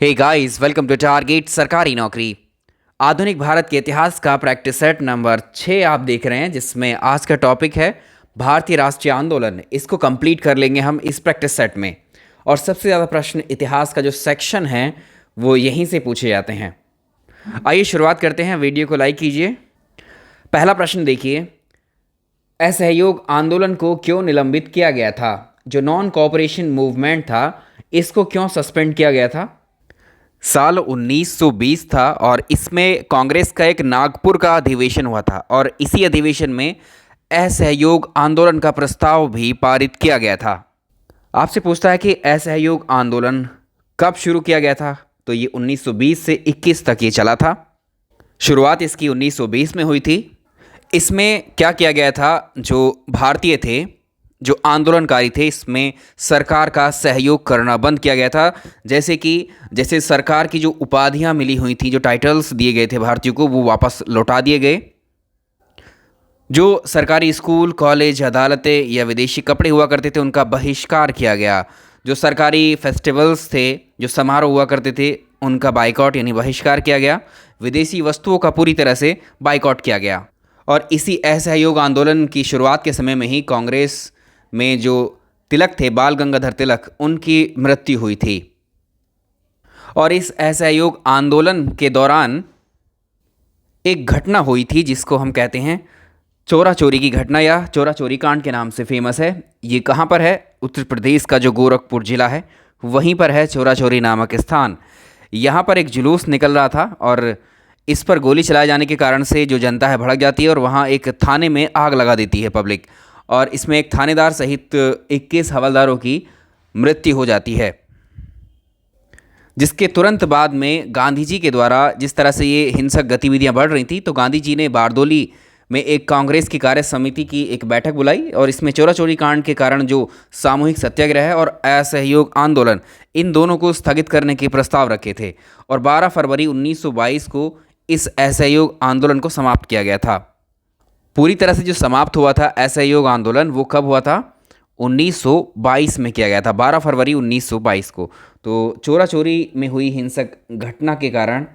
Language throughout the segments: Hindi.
Hey guys, welcome to target Sarkari Naukri. आधुनिक भारत के इतिहास का प्रैक्टिस सेट नंबर 6 आप देख रहे हैं, जिसमें आज का टॉपिक है भारतीय राष्ट्रीय आंदोलन। इसको कंप्लीट कर लेंगे हम इस प्रैक्टिस सेट में। और सबसे ज़्यादा प्रश्न इतिहास का जो सेक्शन है वो यहीं से पूछे जाते हैं। आइए शुरुआत करते हैं। वीडियो को लाइक कीजिए। पहला प्रश्न देखिए, असहयोग आंदोलन को क्यों निलंबित किया गया था? जो नॉन कोऑपरेशन मूवमेंट था, इसको क्यों सस्पेंड किया गया था? साल 1920 था और इसमें कांग्रेस का एक नागपुर का अधिवेशन हुआ था और इसी अधिवेशन में असहयोग आंदोलन का प्रस्ताव भी पारित किया गया था। आपसे पूछता है कि असहयोग आंदोलन कब शुरू किया गया था? तो ये 1920 से 21 तक ये चला था। शुरुआत इसकी 1920 में हुई थी। इसमें क्या किया गया था? जो भारतीय थे, जो आंदोलनकारी थे, इसमें सरकार का सहयोग करना बंद किया गया था। जैसे सरकार की जो उपाधियां मिली हुई थी, जो टाइटल्स दिए गए थे भारतीयों को, वो वापस लौटा दिए गए। जो सरकारी स्कूल, कॉलेज, अदालतें या विदेशी कपड़े हुआ करते थे, उनका बहिष्कार किया गया। जो सरकारी फेस्टिवल्स थे, जो समारोह हुआ करते थे, उनका बाइकआउट यानी बहिष्कार किया गया। विदेशी वस्तुओं का पूरी तरह से बाइकआउट किया गया। और इसी असहयोग आंदोलन की शुरुआत के समय में ही कांग्रेस में जो तिलक थे, बाल गंगाधर तिलक, उनकी मृत्यु हुई थी। और इस असहयोग आंदोलन के दौरान एक घटना हुई थी जिसको हम कहते हैं चोरा चोरी की घटना, या चोरा चोरी कांड के नाम से फेमस है। ये कहाँ पर है? उत्तर प्रदेश का जो गोरखपुर जिला है, वहीं पर है चोरा चोरी नामक स्थान। यहाँ पर एक जुलूस निकल रहा था और इस पर गोली चलाए जाने के कारण से जो जनता है भड़क जाती है और वहाँ एक थाने में आग लगा देती है पब्लिक। और इसमें एक थानेदार सहित 21 हवलदारों की मृत्यु हो जाती है। जिसके तुरंत बाद में गांधी जी के द्वारा जिस तरह से ये हिंसक गतिविधियां बढ़ रही थी, तो गांधी जी ने बारदोली में एक कांग्रेस की कार्य समिति की एक बैठक बुलाई और इसमें चोरा चोरी कांड के कारण जो सामूहिक सत्याग्रह और असहयोग आंदोलन, इन दोनों को स्थगित करने के प्रस्ताव रखे थे। और 12 फरवरी 1922 को इस असहयोग आंदोलन को समाप्त किया गया था। पूरी तरह से जो समाप्त हुआ था असहयोग आंदोलन, वो कब हुआ था? 1922 में किया गया था, 12 फरवरी 1922 को। तो चोरा चोरी में हुई हिंसक घटना के कारण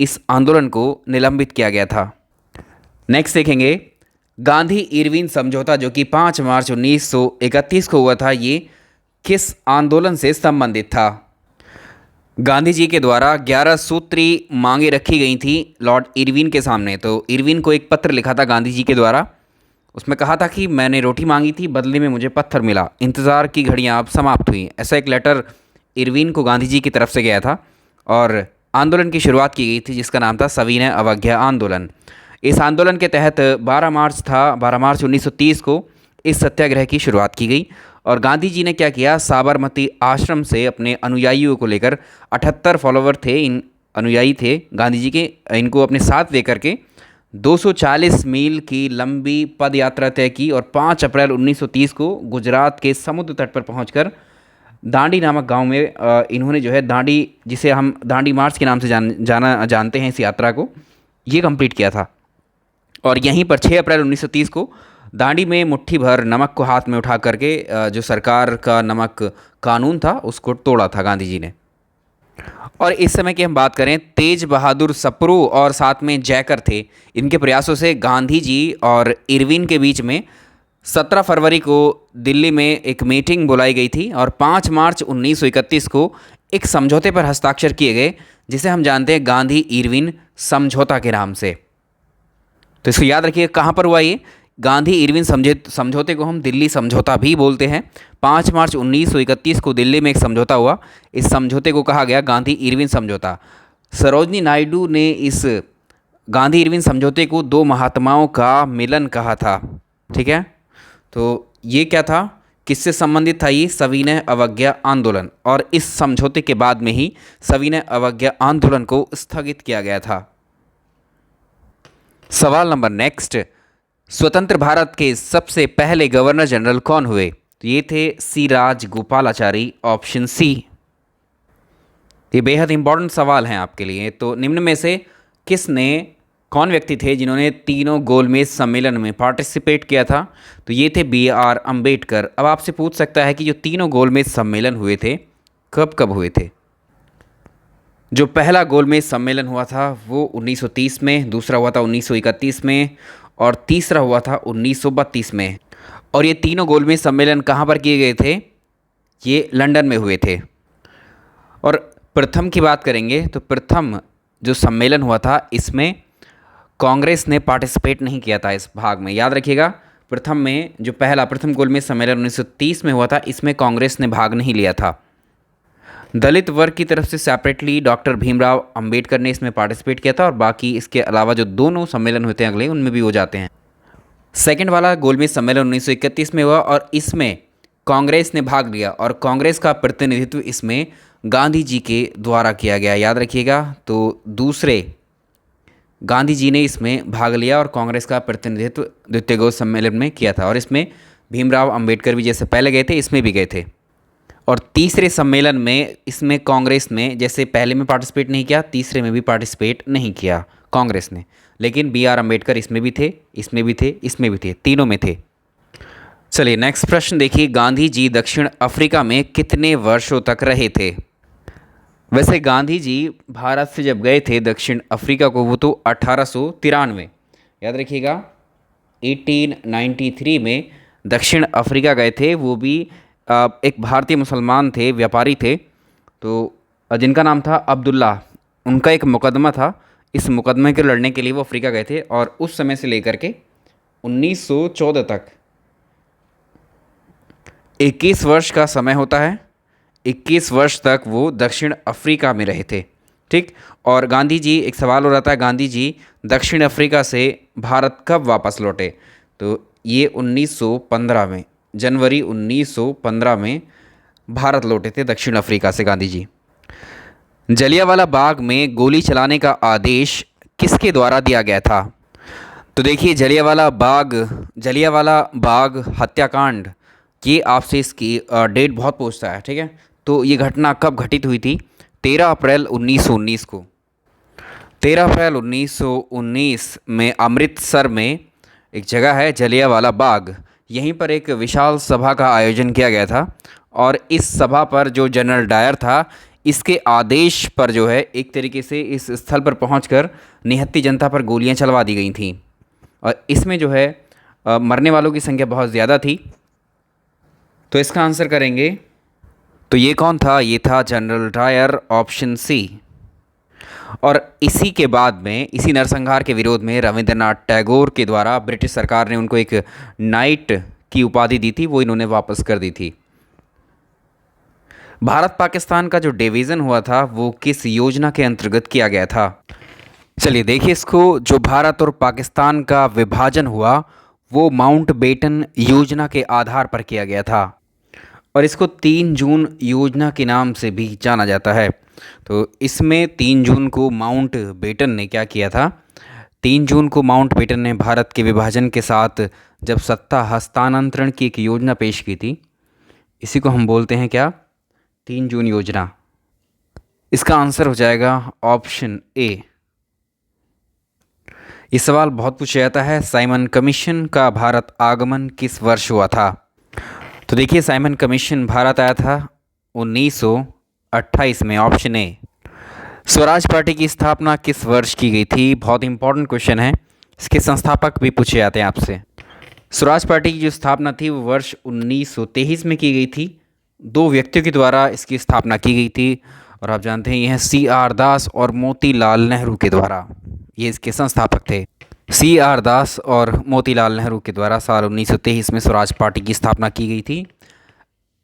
इस आंदोलन को निलंबित किया गया था। नेक्स्ट देखेंगे, गांधी इरविन समझौता, जो कि 5 मार्च 1931 को हुआ था, ये किस आंदोलन से संबंधित था? गांधी जी के द्वारा 11 सूत्री मांगे रखी गई थी लॉर्ड इरविन के सामने। तो इरविन को एक पत्र लिखा था गांधी जी के द्वारा। उसमें कहा था कि मैंने रोटी मांगी थी, बदले में मुझे पत्थर मिला, इंतज़ार की घड़ियां अब समाप्त हुई। ऐसा एक लेटर इरविन को गांधी जी की तरफ से गया था और आंदोलन की शुरुआत की गई थी जिसका नाम था सविनय अवज्ञा आंदोलन। इस आंदोलन के तहत 12 मार्च 1930 को इस सत्याग्रह की शुरुआत की गई। और गांधी जी ने क्या किया? साबरमती आश्रम से अपने अनुयायियों को लेकर, 78 फॉलोवर थे, इन अनुयायी थे गांधी जी के, इनको अपने साथ लेकर के 240 मील की लंबी पद यात्रा तय की और 5 अप्रैल 1930 को गुजरात के समुद्र तट पर पहुंचकर दांडी नामक गांव में इन्होंने जो है दांडी, जिसे हम दांडी मार्च के नाम से जानते हैं, इस यात्रा को ये कंप्लीट किया था। और यहीं पर 6 अप्रैल 1930 को दांडी में मुट्ठी भर नमक को हाथ में उठा करके जो सरकार का नमक कानून था उसको तोड़ा था गांधी जी ने। और इस समय की हम बात करें, तेज बहादुर सप्रू और साथ में जयकर थे। इनके प्रयासों से गांधी जी और इरविन के बीच में 17 फरवरी को दिल्ली में एक मीटिंग बुलाई गई थी और 5 मार्च 1931 को एक समझौते पर हस्ताक्षर किए गए, जिसे हम जानते हैं गांधी इरविन समझौता के नाम से। तो इसको याद रखिए, कहाँ पर हुआ ये? गांधी इरविन समझौते को हम दिल्ली समझौता भी बोलते हैं। 5 मार्च 1931 को दिल्ली में एक समझौता हुआ। इस समझौते को कहा गया गांधी इरविन समझौता। सरोजनी नायडू ने इस गांधी इरविन समझौते को दो महात्माओं का मिलन कहा था। ठीक है, तो ये क्या था, किससे संबंधित था? ये सविनय अवज्ञा आंदोलन। और इस समझौते के बाद में ही सविनय अवज्ञा आंदोलन को स्थगित किया गया था। सवाल नंबर नेक्स्ट, स्वतंत्र भारत के सबसे पहले गवर्नर जनरल कौन हुए? तो ये थे सी राजगोपालाचारी, ऑप्शन सी। ये बेहद इंपॉर्टेंट सवाल हैं आपके लिए। तो निम्न में से कौन व्यक्ति थे जिन्होंने तीनों गोलमेज सम्मेलन में पार्टिसिपेट किया था? तो ये थे BR अम्बेडकर। अब आपसे पूछ सकता है कि जो तीनों गोलमेज सम्मेलन हुए थे कब कब हुए थे? जो पहला गोलमेज सम्मेलन हुआ था वो 1930 में, दूसरा हुआ था 1931 में और तीसरा हुआ था 1932 में। और ये तीनों गोलमेज सम्मेलन कहाँ पर किए गए थे? ये लंदन में हुए थे। और प्रथम की बात करेंगे तो प्रथम जो सम्मेलन हुआ था इसमें कांग्रेस ने पार्टिसिपेट नहीं किया था इस भाग में, याद रखिएगा। प्रथम में जो प्रथम गोलमेज सम्मेलन 1930 में हुआ था इसमें कांग्रेस ने भाग नहीं लिया था। दलित वर्ग की तरफ से सेपरेटली डॉक्टर भीमराव अंबेडकर ने इसमें पार्टिसिपेट किया था और बाकी इसके अलावा जो दोनों सम्मेलन होते हैं अगले उनमें भी हो जाते हैं। सेकेंड वाला गोलमेज सम्मेलन 1931 में हुआ और इसमें कांग्रेस ने भाग लिया और कांग्रेस का प्रतिनिधित्व इसमें गांधी जी के द्वारा किया गया, याद रखिएगा। तो दूसरे गांधी जी ने इसमें भाग लिया और कांग्रेस का प्रतिनिधित्व द्वितीय गोलमेज सम्मेलन में किया था और इसमें भीमराव अंबेडकर भी जैसे पहले गए थे इसमें भी गए थे। और तीसरे सम्मेलन में इसमें कांग्रेस ने जैसे पहले में पार्टिसिपेट नहीं किया, तीसरे में भी पार्टिसिपेट नहीं किया कांग्रेस ने, लेकिन बी आर अम्बेडकर इसमें भी थे, इसमें भी थे, इसमें भी थे, तीनों में थे। चलिए नेक्स्ट प्रश्न देखिए, गांधी जी दक्षिण अफ्रीका में कितने वर्षों तक रहे थे? वैसे गांधी जी भारत से जब गए थे दक्षिण अफ्रीका को वो तो 1893, याद रखिएगा 1893 में दक्षिण अफ्रीका गए थे। वो भी एक भारतीय मुसलमान थे, व्यापारी थे, तो जिनका नाम था अब्दुल्ला। उनका एक मुकदमा था, इस मुकदमे के लड़ने के लिए वो अफ्रीका गए थे और उस समय से लेकर के 1914 तक 21 वर्ष का समय होता है, 21 वर्ष तक वो दक्षिण अफ्रीका में रहे थे। ठीक, और गांधी जी, एक सवाल हो रहा था, गांधी जी दक्षिण अफ्रीका से भारत कब वापस लौटे? तो ये 1915 में, जनवरी 1915 में भारत लौटे थे दक्षिण अफ्रीका से गांधी जी। जलियांवाला बाग में गोली चलाने का आदेश किसके द्वारा दिया गया था? तो देखिए जलियांवाला बाग हत्याकांड, ये आपसे इसकी डेट बहुत पूछता है, ठीक है। तो ये घटना कब घटित हुई थी? 13 अप्रैल 1919 को। 13 अप्रैल 1919 में अमृतसर में एक जगह है जलियांवाला बाग, यहीं पर एक विशाल सभा का आयोजन किया गया था और इस सभा पर जो जनरल डायर था, इसके आदेश पर जो है एक तरीके से इस स्थल पर पहुंचकर निहत्थी जनता पर गोलियां चलवा दी गई थीं और इसमें जो है मरने वालों की संख्या बहुत ज़्यादा थी। तो इसका आंसर करेंगे, तो ये कौन था? ये था जनरल डायर, ऑप्शन सी। और इसी के बाद में, इसी नरसंहार के विरोध में रविंद्रनाथ टैगोर के द्वारा ब्रिटिश सरकार ने उनको एक नाइट की उपाधि दी थी, वो इन्होंने वापस कर दी थी। भारत पाकिस्तान का जो डिवीज़न हुआ था वो किस योजना के अंतर्गत किया गया था? चलिए देखिए इसको, जो भारत और पाकिस्तान का विभाजन हुआ वो माउंटबेटन योजना के आधार पर किया गया था और इसको 3 जून योजना के नाम से भी जाना जाता है। तो इसमें 3 जून को माउंटबेटन ने क्या किया था? 3 जून को माउंटबेटन ने भारत के विभाजन के साथ जब सत्ता हस्तांतरण की एक योजना पेश की थी, इसी को हम बोलते हैं क्या? 3 जून योजना। इसका आंसर हो जाएगा ऑप्शन ए। ये सवाल बहुत पूछा जाता है, साइमन कमीशन का भारत आगमन किस वर्ष हुआ था? तो देखिए साइमन कमीशन भारत आया था 1928 में, ऑप्शन ए। स्वराज पार्टी की स्थापना किस वर्ष की गई थी? बहुत इंपॉर्टेंट क्वेश्चन है, इसके संस्थापक भी पूछे जाते हैं आपसे। स्वराज पार्टी की जो स्थापना थी वो वर्ष 1923 में की गई थी। 2 व्यक्तियों के द्वारा इसकी स्थापना की गई थी और आप जानते हैं ये हैं CR दास और मोतीलाल नेहरू के द्वारा, ये इसके संस्थापक थे। CR दास और मोतीलाल नेहरू के द्वारा साल 1923 में स्वराज पार्टी की स्थापना की गई थी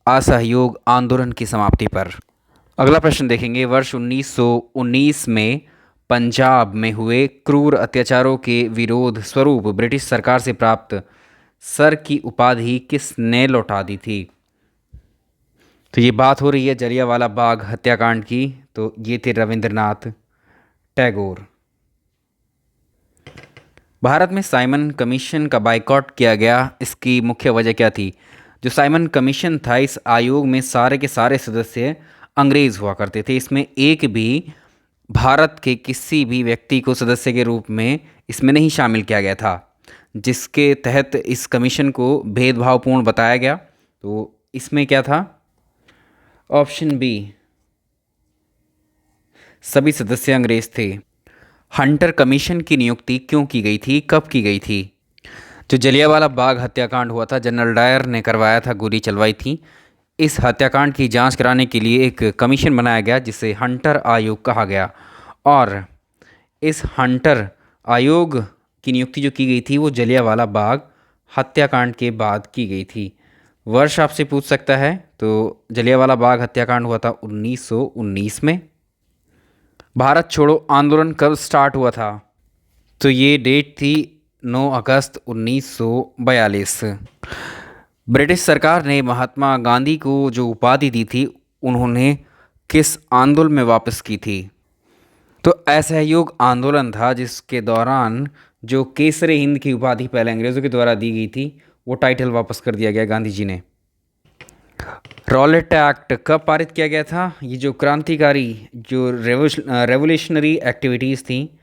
असहयोग आंदोलन की समाप्ति पर। अगला प्रश्न देखेंगे, वर्ष 1919 में पंजाब में हुए क्रूर अत्याचारों के विरोध स्वरूप ब्रिटिश सरकार से प्राप्त सर की उपाधि किसने लौटा दी थी? तो ये बात हो रही है जलियांवाला बाग हत्याकांड की, तो ये थे रविंद्रनाथ टैगोर। भारत में साइमन कमीशन का बायकॉट किया गया, इसकी मुख्य वजह क्या थी? जो साइमन कमीशन था, इस आयोग में सारे के सारे सदस्य अंग्रेज़ हुआ करते थे। इसमें एक भी भारत के किसी भी व्यक्ति को सदस्य के रूप में इसमें नहीं शामिल किया गया था, जिसके तहत इस कमीशन को भेदभावपूर्ण बताया गया। तो इसमें क्या था? ऑप्शन बी, सभी सदस्य अंग्रेज थे। हंटर कमीशन की नियुक्ति क्यों की गई थी, कब की गई थी? जो जलियांवाला बाग हत्याकांड हुआ था, जनरल डायर ने करवाया था, गोली चलवाई थी। इस हत्याकांड की जांच कराने के लिए एक कमीशन बनाया गया जिसे हंटर आयोग कहा गया। और इस हंटर आयोग की नियुक्ति जो की गई थी वो जलियांवाला बाग हत्याकांड के बाद की गई थी। वर्ष आपसे पूछ सकता है, तो जलियांवाला बाग हत्याकांड हुआ था 1919 में। भारत छोड़ो आंदोलन कब स्टार्ट हुआ था? तो ये डेट थी 9 अगस्त 1942। ब्रिटिश सरकार ने महात्मा गांधी को जो उपाधि दी थी, उन्होंने किस आंदोलन में वापस की थी? तो असहयोग आंदोलन था, जिसके दौरान जो केसरे हिंद की उपाधि पहले अंग्रेज़ों के द्वारा दी गई थी, वो टाइटल वापस कर दिया गया गांधी जी ने। रॉलेट एक्ट कब पारित किया गया था? ये जो क्रांतिकारी जो रेवोल्यूशनरी एक्टिविटीज़ थी,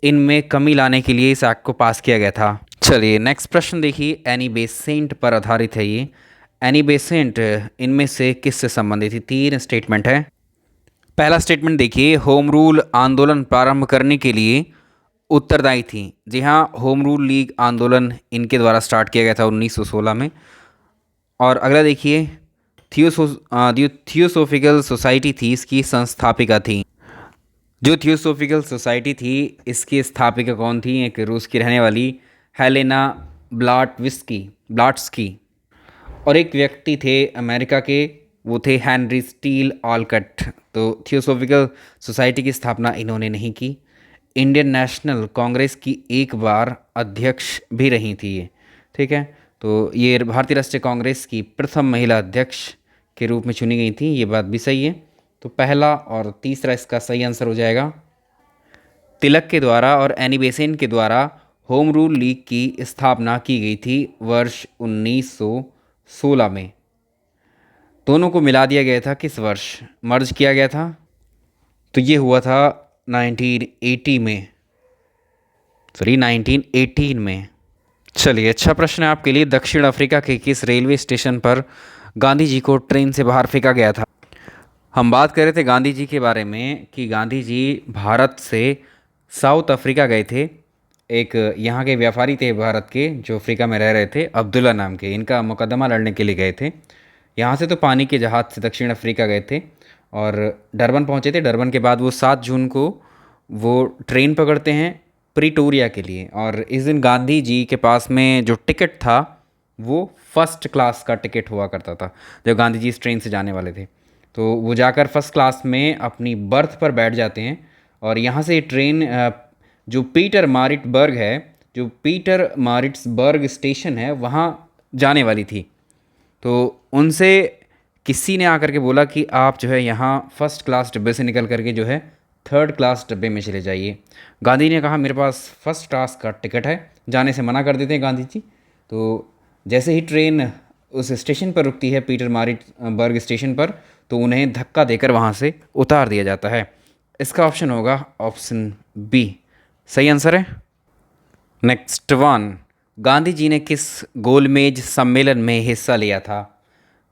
इनमें कमी लाने के लिए इस एक्ट को पास किया गया था। चलिए नेक्स्ट प्रश्न देखिए, एनी बेसेंट पर आधारित है ये। एनी बेसेंट इनमें से किससे संबंधित थी? 3 स्टेटमेंट है। पहला स्टेटमेंट देखिए, होम रूल आंदोलन प्रारंभ करने के लिए उत्तरदायी थी। जी हाँ, होम रूल लीग आंदोलन इनके द्वारा स्टार्ट किया गया था 1916 में। और अगला देखिए, थियोसोफिकल सोसाइटी थी, इसकी संस्थापिका थी। जो थियोसोफिकल सोसाइटी थी, इसकी स्थापिका कौन थी? एक रूस की रहने वाली हेलेना ब्लाट्स्की। और एक व्यक्ति थे अमेरिका के, वो थे हेनरी स्टील ऑलकट। तो थियोसोफिकल सोसाइटी की स्थापना इन्होंने नहीं की। इंडियन नेशनल कांग्रेस की एक बार अध्यक्ष भी रही थी ये, ठीक है। तो ये भारतीय राष्ट्रीय कांग्रेस की प्रथम महिला अध्यक्ष के रूप में चुनी गई थी, ये बात भी सही है। तो पहला और तीसरा इसका सही आंसर हो जाएगा। तिलक के द्वारा और एनी बेसेंट के द्वारा होम रूल लीग की स्थापना की गई थी वर्ष 1916 में। दोनों को मिला दिया गया था, किस वर्ष मर्ज किया गया था? तो ये हुआ था 1918 में। चलिए, अच्छा प्रश्न है आपके लिए। दक्षिण अफ्रीका के किस रेलवे स्टेशन पर गांधी जी को ट्रेन से बाहर फेंका गया था? हम बात कर रहे थे गांधी जी के बारे में कि गांधी जी भारत से साउथ अफ्रीका गए थे। एक यहाँ के व्यापारी थे भारत के, जो अफ्रीका में रह रहे थे, अब्दुल्ला नाम के। इनका मुकदमा लड़ने के लिए गए थे। यहाँ से तो पानी के जहाज़ से दक्षिण अफ्रीका गए थे और डरबन पहुँचे थे। डरबन के बाद वो 7 जून को वो ट्रेन पकड़ते हैं प्रीटोरिया के लिए। और इस दिन गांधी जी के पास में जो टिकट था, वो फर्स्ट क्लास का टिकट हुआ करता था। जब गांधी जी इस ट्रेन से जाने वाले थे, तो वो जाकर फर्स्ट क्लास में अपनी बर्थ पर बैठ जाते हैं। और यहाँ से ट्रेन जो पीटर मारिट्सबर्ग स्टेशन है, वहाँ जाने वाली थी। तो उनसे किसी ने आकर के बोला कि आप जो है यहाँ फर्स्ट क्लास डब्बे से निकल करके जो है थर्ड क्लास डब्बे में चले जाइए। गांधी ने कहा मेरे पास फर्स्ट क्लास का टिकट है, जाने से मना कर देते हैं गांधी जी। तो जैसे ही ट्रेन उस स्टेशन पर रुकती है, पीटर मारिट्सबर्ग स्टेशन पर, तो उन्हें धक्का देकर वहाँ से उतार दिया जाता है। इसका ऑप्शन होगा ऑप्शन बी, सही आंसर है। नेक्स्ट वन, गांधी जी ने किस गोलमेज सम्मेलन में हिस्सा लिया था?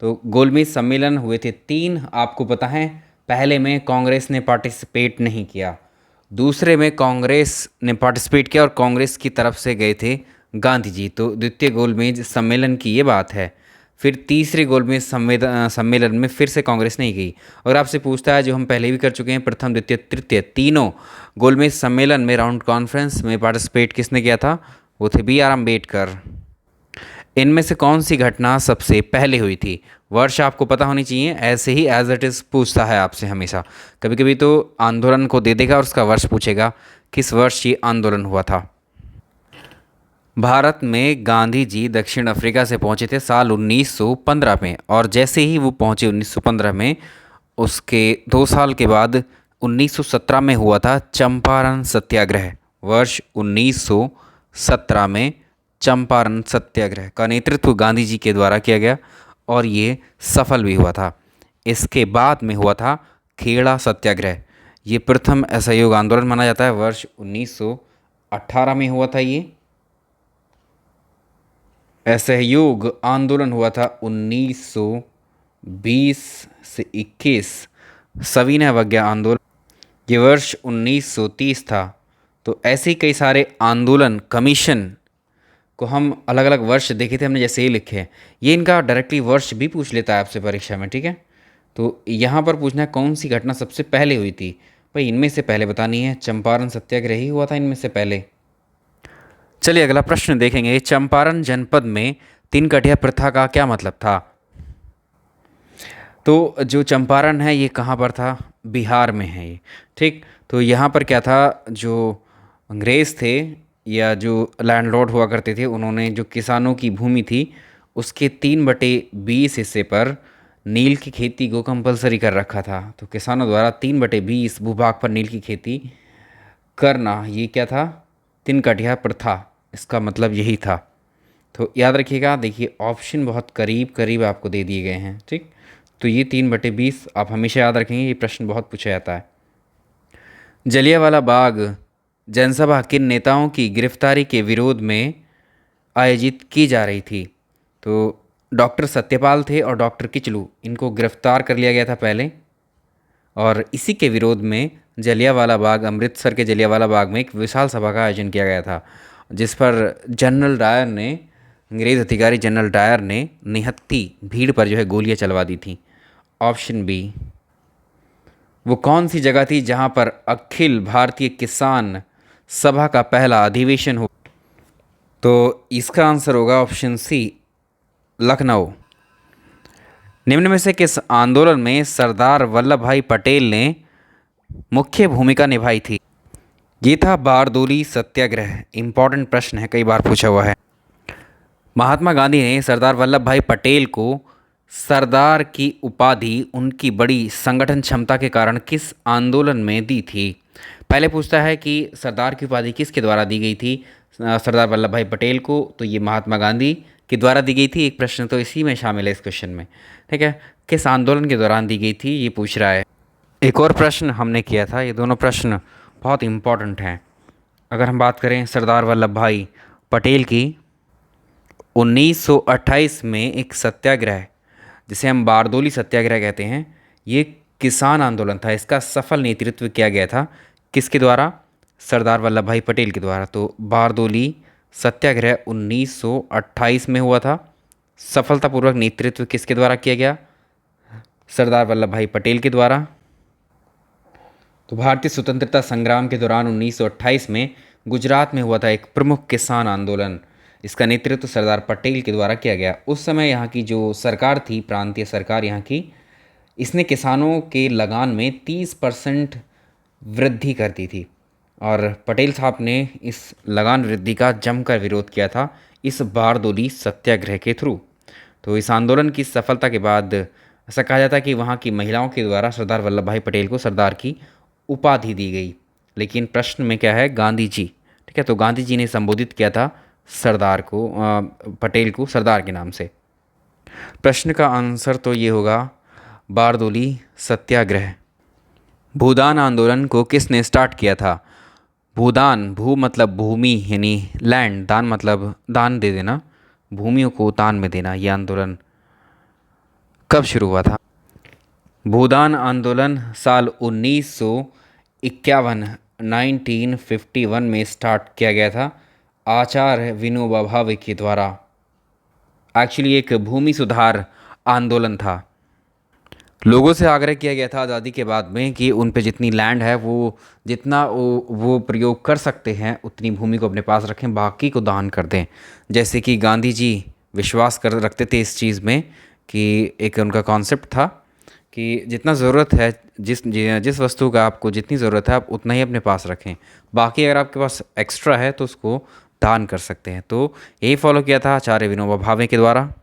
तो गोलमेज सम्मेलन हुए थे 3, आपको पता है। पहले में कांग्रेस ने पार्टिसिपेट नहीं किया, दूसरे में कांग्रेस ने पार्टिसिपेट किया और कांग्रेस की तरफ से गए थे गांधी जी। तो द्वितीय गोलमेज सम्मेलन की ये बात है। फिर तीसरे गोलमेज सम्मेलन में फिर से कांग्रेस नहीं गई। और आपसे पूछता है, जो हम पहले भी कर चुके हैं, प्रथम द्वितीय तृतीय तीनों गोलमेज सम्मेलन में राउंड कॉन्फ्रेंस में पार्टिसिपेट किसने किया था? वो थे बी आर अम्बेडकर। इनमें से कौन सी घटना सबसे पहले हुई थी? वर्ष आपको पता होनी चाहिए, ऐसे ही एज इट इज़ पूछता है आपसे हमेशा। कभी कभी तो आंदोलन को दे देगा और उसका वर्ष पूछेगा, किस वर्ष ये आंदोलन हुआ था। भारत में गांधी जी दक्षिण अफ्रीका से पहुंचे थे साल 1915 में। और जैसे ही वो पहुंचे 1915 में, उसके 2 साल के बाद 1917 में हुआ था चंपारण सत्याग्रह। वर्ष 1917 में चंपारण सत्याग्रह का नेतृत्व गांधी जी के द्वारा किया गया और ये सफल भी हुआ था। इसके बाद में हुआ था खेड़ा सत्याग्रह। ये प्रथम असहयोग आंदोलन माना जाता है। वर्ष 1918 में हुआ था ये असहयोग आंदोलन हुआ था 1920 से 21। सविनय अवज्ञा आंदोलन, ये वर्ष 1930 था। तो ऐसे ही कई सारे आंदोलन कमीशन को हम अलग अलग वर्ष देखे थे हमने, जैसे ये लिखे हैं। ये इनका डायरेक्टली वर्ष भी पूछ लेता है आपसे परीक्षा में, ठीक है। तो यहाँ पर पूछना है कौन सी घटना सबसे पहले हुई थी। भाई इनमें से पहले बतानी है, चंपारण सत्याग्रह ही हुआ था इनमें से पहले। चलिए अगला प्रश्न देखेंगे, चंपारण जनपद में तीन कटिया प्रथा का क्या मतलब था। तो जो चंपारण है ये कहाँ पर था, बिहार में है ये, ठीक। तो यहाँ पर क्या था, जो अंग्रेज़ थे या जो लैंडलॉर्ड हुआ करते थे, उन्होंने जो किसानों की भूमि थी उसके 3/20 हिस्से पर नील की खेती को कंपलसरी कर रखा था। तो किसानों द्वारा 3/20 भूभाग पर नील की खेती करना, ये क्या था, तीन कटिया प्रथा, इसका मतलब यही था। तो याद रखिएगा, देखिए ऑप्शन बहुत करीब करीब आपको दे दिए गए हैं, ठीक। तो ये 3/20 आप हमेशा याद रखेंगे, ये प्रश्न बहुत पूछा जाता है। जलियांवाला बाग जनसभा किन नेताओं की गिरफ्तारी के विरोध में आयोजित की जा रही थी। तो डॉक्टर सत्यपाल थे और डॉक्टर किचलू, इनको गिरफ्तार कर लिया गया था पहले, और इसी के विरोध में जलियांवाला बाग, अमृतसर के जलियांवाला बाग में एक विशाल सभा का आयोजन किया गया था, जिस पर जनरल डायर ने, अंग्रेज़ अधिकारी जनरल डायर ने निहत्थी भीड़ पर जो है गोलियां चलवा दी थी। Option B. वो कौन सी जगह थी जहां पर अखिल भारतीय किसान सभा का पहला अधिवेशन हो। तो इसका आंसर होगा ऑप्शन सी, लखनऊ। निम्न में से किस आंदोलन में सरदार वल्लभ भाई पटेल ने मुख्य भूमिका निभाई थी। ये था बारदोली सत्याग्रह। इंपॉर्टेंट प्रश्न है, कई बार पूछा हुआ है। महात्मा गांधी ने सरदार वल्लभ भाई पटेल को सरदार की उपाधि उनकी बड़ी संगठन क्षमता के कारण किस आंदोलन में दी थी। पहले पूछता है कि सरदार की उपाधि किसके द्वारा दी गई थी, सरदार वल्लभ भाई पटेल को, तो ये महात्मा गांधी के द्वारा दी गई थी। एक प्रश्न तो इसी में शामिल है इस क्वेश्चन में, ठीक है। किस आंदोलन के दौरान दी गई थी ये पूछ रहा है। एक और प्रश्न हमने किया था, ये दोनों प्रश्न बहुत इम्पॉर्टेंट हैं। अगर हम बात करें सरदार वल्लभ भाई पटेल की, 1928 में एक सत्याग्रह, जिसे हम बारदोली सत्याग्रह कहते हैं, ये किसान आंदोलन था। इसका सफल नेतृत्व किया गया था किसके द्वारा, सरदार वल्लभ भाई पटेल के द्वारा। तो बारदोली सत्याग्रह 1928 में हुआ था। सफलतापूर्वक नेतृत्व किसके द्वारा किया गया, सरदार वल्लभ भाई पटेल के द्वारा। तो भारतीय स्वतंत्रता संग्राम के दौरान 1928 में गुजरात में हुआ था एक प्रमुख किसान आंदोलन, इसका नेतृत्व सरदार पटेल के द्वारा किया गया। उस समय यहाँ की जो सरकार थी, प्रांतीय सरकार यहाँ की, इसने किसानों के लगान में 30% वृद्धि कर दी थी, और पटेल साहब ने इस लगान वृद्धि का जमकर विरोध किया था इस बारदोली सत्याग्रह के थ्रू। तो इस आंदोलन की सफलता के बाद ऐसा कहा जाता है कि वहाँ की महिलाओं के द्वारा सरदार वल्लभ भाई पटेल को सरदार की उपाधि दी गई। लेकिन प्रश्न में क्या है, गांधी जी, ठीक है। तो गांधी जी ने संबोधित किया था सरदार को, पटेल को सरदार के नाम से। प्रश्न का आंसर तो ये होगा बारदोली सत्याग्रह। भूदान आंदोलन को किसने स्टार्ट किया था। भूदान, भू मतलब भूमि यानी लैंड, दान मतलब दान दे देना, भूमियों को दान में देना। ये आंदोलन कब शुरू हुआ था। भूदान आंदोलन साल 1951 में स्टार्ट किया गया था आचार्य विनोबा भावे के द्वारा। एक्चुअली एक भूमि सुधार आंदोलन था। लोगों से आग्रह किया गया था आज़ादी के बाद में कि उन पे जितनी लैंड है वो जितना वो प्रयोग कर सकते हैं उतनी भूमि को अपने पास रखें, बाकी को दान कर दें। जैसे कि गांधी जी विश्वास कर रखते थे इस चीज़ में कि एक उनका कॉन्सेप्ट था कि जितना ज़रूरत है, जिस वस्तु का आपको जितनी ज़रूरत है आप उतना ही अपने पास रखें, बाकी अगर आपके पास एक्स्ट्रा है तो उसको दान कर सकते हैं। तो यही फॉलो किया था आचार्य विनोबा भावे के द्वारा।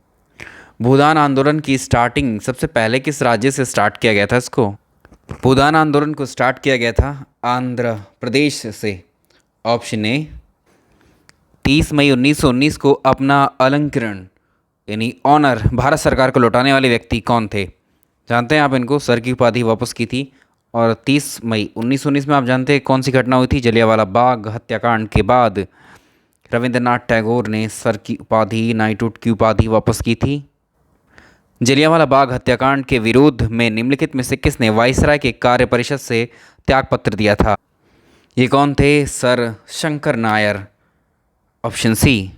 भूदान आंदोलन की स्टार्टिंग सबसे पहले किस राज्य से स्टार्ट किया गया था इसको। भूदान आंदोलन को स्टार्ट किया गया था आंध्र प्रदेश से। Option A. 30 मई 1919 को अपना अलंकरण यानी ऑनर भारत सरकार को लौटाने वाले व्यक्ति कौन थे। जानते हैं आप इनको, सर की उपाधि वापस की थी। और 30 मई 1919 में आप जानते हैं कौन सी घटना हुई थी, जलियांवाला बाग हत्याकांड के बाद रविंद्रनाथ टैगोर ने सर की उपाधि, नाइटहुड की उपाधि वापस की थी। जलियांवाला बाग हत्याकांड के विरोध में निम्नलिखित में से किसने वायसराय के कार्य परिषद से त्यागपत्र दिया था? ये कौन थे? Sir Shankar Nair. Option C.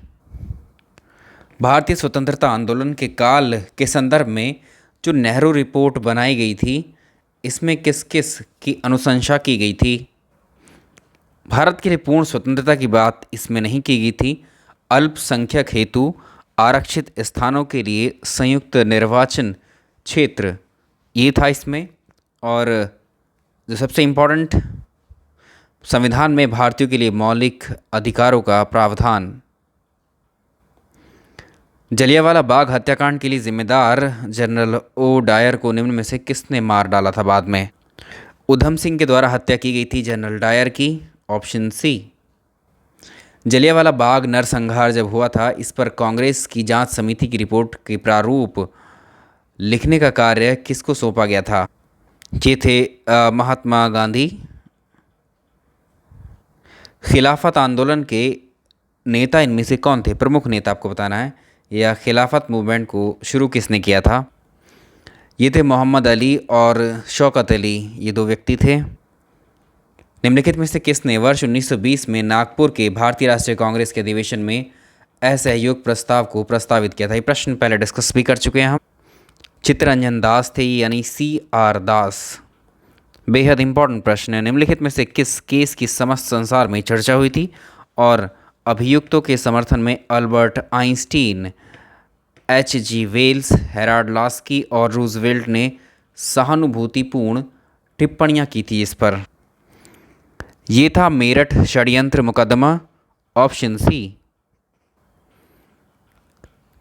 भारतीय स्वतंत्रता आंदोलन के काल के संदर्भ में जो नेहरू रिपोर्ट बनाई गई थी, इसमें किस किस की अनुशंसा की गई थी? भारत के लिए पूर्ण स्वतंत्रता की बात इसमें नहीं की गई थी। अल्पसंख्यक हेतु आरक्षित स्थानों के लिए संयुक्त निर्वाचन क्षेत्र, ये था इसमें। और जो सबसे इम्पोर्टेंट, संविधान में भारतीयों के लिए मौलिक अधिकारों का प्रावधान। जलियांवाला बाग हत्याकांड के लिए जिम्मेदार जनरल ओ डायर को निम्न में से किसने मार डाला था बाद में? उधम सिंह के द्वारा हत्या की गई थी जनरल डायर की। Option C. जलियांवाला बाग नरसंहार जब हुआ था, इस पर कांग्रेस की जांच समिति की रिपोर्ट के प्रारूप लिखने का कार्य किसको सौंपा गया था? ये थे महात्मा गांधी। खिलाफत आंदोलन के नेता इनमें से कौन थे? प्रमुख नेता आपको बताना है, या खिलाफत मूवमेंट को शुरू किसने किया था? ये थे मोहम्मद अली और शौकत अली, ये दो व्यक्ति थे। निम्नलिखित में से किसने वर्ष 1920 में नागपुर के भारतीय राष्ट्रीय कांग्रेस के अधिवेशन में असहयोग प्रस्ताव को प्रस्तावित किया था? ये प्रश्न पहले डिस्कस भी कर चुके हैं हम। चित्तरंजन दास थे, यानी CR दास। बेहद इंपॉर्टेंट प्रश्न है। निम्नलिखित में से किस केस की समस्त संसार में चर्चा हुई थी और अभियुक्तों के समर्थन में Albert Einstein, HG Wells, Harold Laski और रूजवेल्ट ने सहानुभूतिपूर्ण टिप्पणियां की थी इस पर? ये था मेरठ षड्यंत्र मुकदमा। Option C.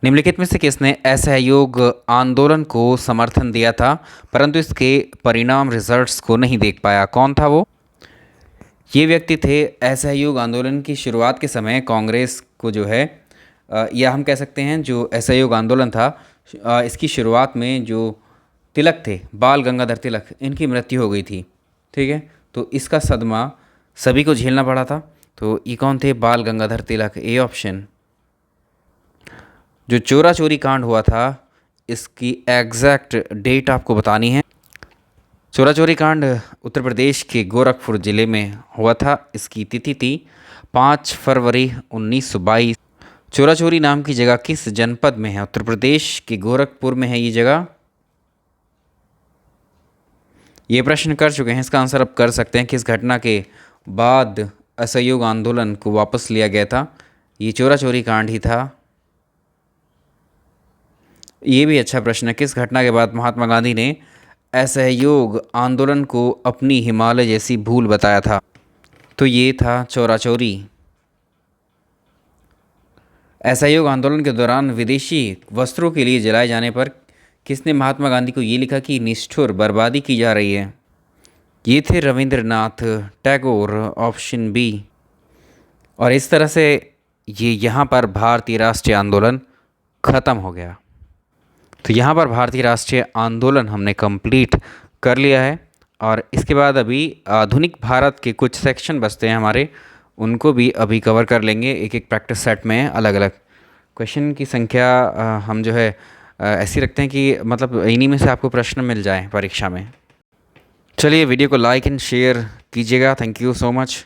निम्नलिखित में से किसने असहयोग आंदोलन को समर्थन दिया था परंतु इसके परिणाम रिजल्ट्स को नहीं देख पाया? कौन था वो? ये व्यक्ति थे असहयोग आंदोलन की शुरुआत के समय कांग्रेस को जो है, या हम कह सकते हैं जो असहयोग आंदोलन था, इसकी शुरुआत में जो तिलक थे, बाल गंगाधर तिलक, इनकी मृत्यु हो गई थी। ठीक है, तो इसका सदमा सभी को झेलना पड़ा था। तो ये कौन थे? बाल गंगाधर तिलक। A option. जो चोरा चोरी कांड हुआ था, इसकी एग्जैक्ट डेट आपको बतानी है। चोरा चोरी कांड उत्तर प्रदेश के गोरखपुर ज़िले में हुआ था। इसकी तिथि थी 5 फरवरी 1922। चोरा चोरी नाम की जगह किस जनपद में है? उत्तर प्रदेश के गोरखपुर में है ये जगह। ये प्रश्न कर चुके हैं, इसका आंसर अब कर सकते हैं। किस घटना के बाद असहयोग आंदोलन को वापस लिया गया था? ये चोरा चोरी कांड ही था। ये भी अच्छा प्रश्न है। किस घटना के बाद महात्मा गांधी ने असहयोग आंदोलन को अपनी हिमालय जैसी भूल बताया था? तो ये था चोरा चोरी। असहयोग आंदोलन के दौरान विदेशी वस्त्रों के लिए जलाए जाने पर किसने महात्मा गांधी को ये लिखा कि निष्ठुर बर्बादी की जा रही है? ये थे रविंद्रनाथ टैगोर। Option B. और इस तरह से ये यहाँ पर भारतीय राष्ट्रीय आंदोलन ख़त्म हो गया। तो यहाँ पर भारतीय राष्ट्रीय आंदोलन हमने कंप्लीट कर लिया है। और इसके बाद अभी आधुनिक भारत के कुछ सेक्शन बचते हैं हमारे, उनको भी अभी कवर कर लेंगे एक एक प्रैक्टिस सेट में। अलग अलग क्वेश्चन की संख्या हम जो है ऐसी रखते हैं कि मतलब इन्हीं में से आपको प्रश्न मिल जाए परीक्षा में। चलिए वीडियो को लाइक एंड शेयर कीजिएगा। Thank you so much.